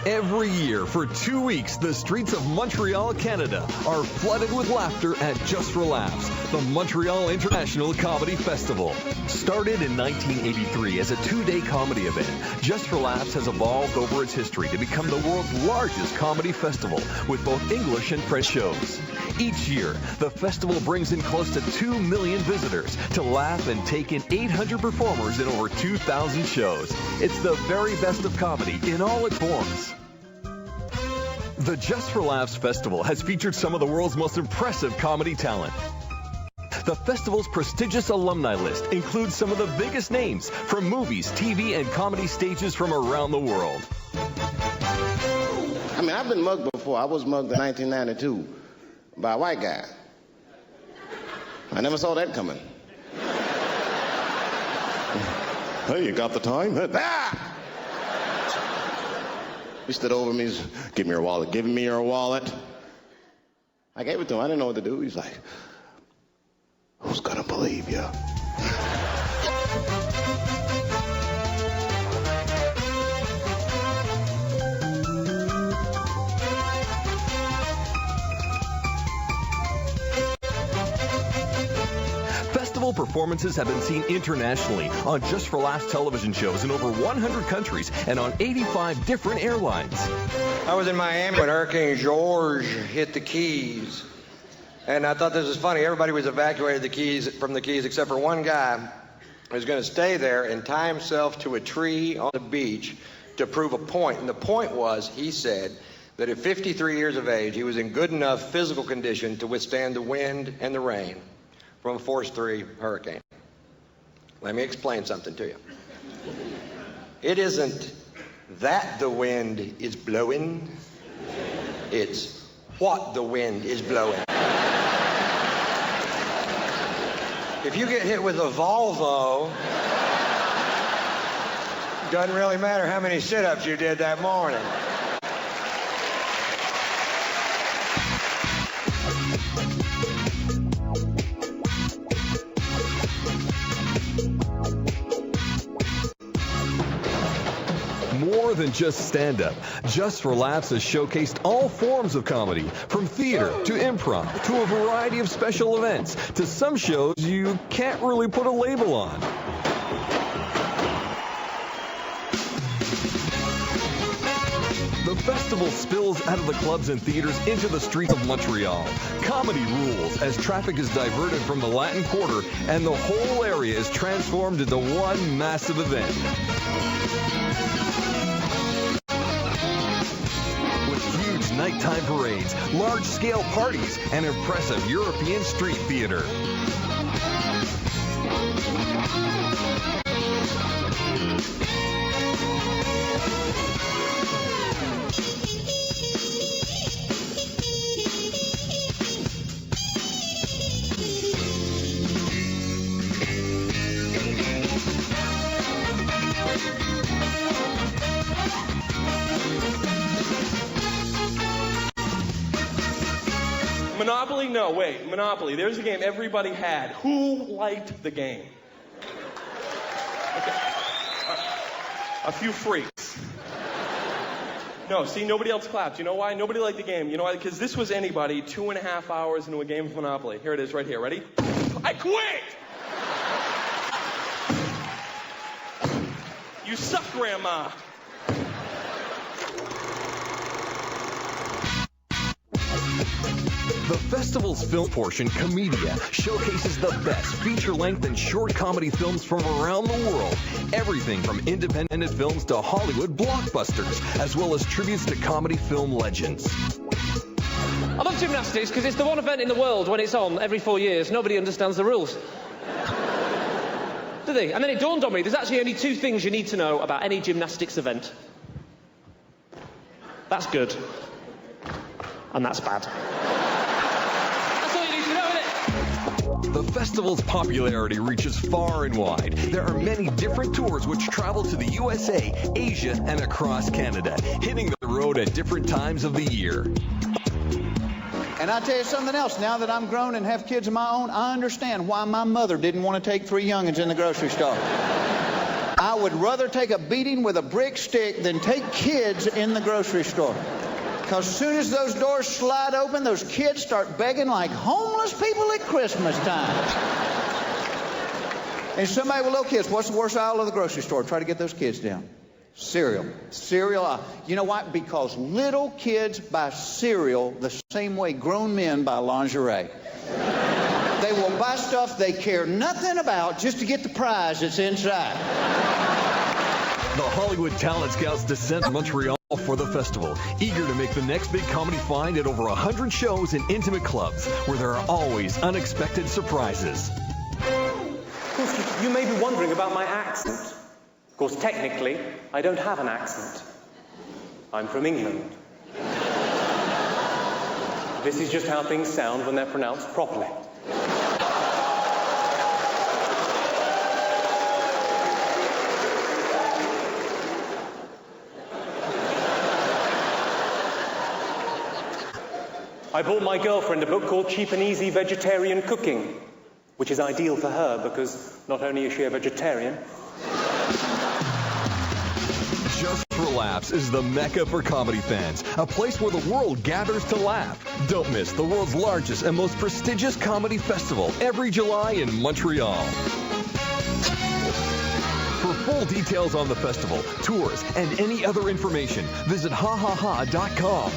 Every year for 2 weeks, the streets of Montreal, Canada are flooded with laughter at Just for Laughs, the Montreal International Comedy Festival. Started in 1983 as a 2-day comedy event, Just for Laughs has evolved over its history to become the world's largest comedy festival with both English and French shows. Each year, the festival brings in close to 2 million visitors to laugh and take in 800 performers in over 2,000 shows. It's the very best of comedy in all its forms. The Just for Laughs Festival has featured some of the world's most impressive comedy talent. The festival's prestigious alumni list includes some of the biggest names from movies, TV, and comedy stages from around the world. I mean, I've been mugged before. I was mugged in 1992 by a white guy. I never saw that coming. Hey, you got the time? Ah! He stood over me, give me your wallet, give me your wallet. I gave it to him, I didn't know what to do. He's like, who's gonna believe you? Festival performances have been seen internationally on Just for Laughs television shows in over 100 countries and on 85 different airlines. I was in Miami when Hurricane George hit the Keys. And I thought this was funny. Everybody was evacuated from the Keys except for one guy who was going to stay there and tie himself to a tree on the beach to prove a point. And the point was, he said, that at 53 years of age, he was in good enough physical condition to withstand the wind and the rain from a Force 3 hurricane. Let me explain something to you. It isn't that the wind is blowing, it's what the wind is blowing. If you get hit with a Volvo, doesn't really matter how many sit-ups you did that morning. More than just stand-up, Just for Laughs has showcased all forms of comedy, from theater to improv to a variety of special events to some shows you can't really put a label on. The festival spills out of the clubs and theaters into the streets of Montreal. Comedy rules as traffic is diverted from the Latin Quarter and the whole area is transformed into one massive event. Nighttime parades, large-scale parties, and impressive European street theater. Monopoly? No, wait. Monopoly. There's a game everybody had. Who liked the game? Okay. A few freaks. No, see, nobody else clapped. You know why? Nobody liked the game. You know why? Because this was anybody 2.5 hours into a game of Monopoly. Here it is right here. Ready? I quit! You suck, Grandma. The festival's film portion, Comedia, showcases the best feature-length and short comedy films from around the world. Everything from independent films to Hollywood blockbusters, as well as tributes to comedy film legends. I love gymnastics because it's the one event in the world when it's on every 4 years. Nobody understands the rules. Do they? And then it dawned on me, there's actually only 2 things you need to know about any gymnastics event. That's good. And that's bad. The festival's popularity reaches far and wide. There are many different tours which travel to the USA, Asia, and across Canada, hitting the road at different times of the year. And I tell you something else, now that I'm grown and have kids of my own, I understand why my mother didn't want to take 3 youngins in the grocery store. I would rather take a beating with a brick stick than take kids in the grocery store. Because as soon as those doors slide open, those kids start begging like homeless people at Christmas time. And somebody with little kids, what's the worst aisle of the grocery store? Try to get those kids down. Cereal. Cereal. You know why? Because little kids buy cereal the same way grown men buy lingerie. They will buy stuff they care nothing about just to get the prize that's inside. The Hollywood Talent Scouts descend to Montreal for the festival, eager to make the next big comedy find at over 100 shows and intimate clubs, where there are always unexpected surprises. Of course, you may be wondering about my accent. Of course, technically, I don't have an accent. I'm from England. This is just how things sound when they're pronounced properly. I bought my girlfriend a book called Cheap and Easy Vegetarian Cooking, which is ideal for her because not only is she a vegetarian. Just for Laughs is the mecca for comedy fans, a place where the world gathers to laugh. Don't miss the world's largest and most prestigious comedy festival every July in Montreal. For full details on the festival, tours, and any other information, visit hahaha.com.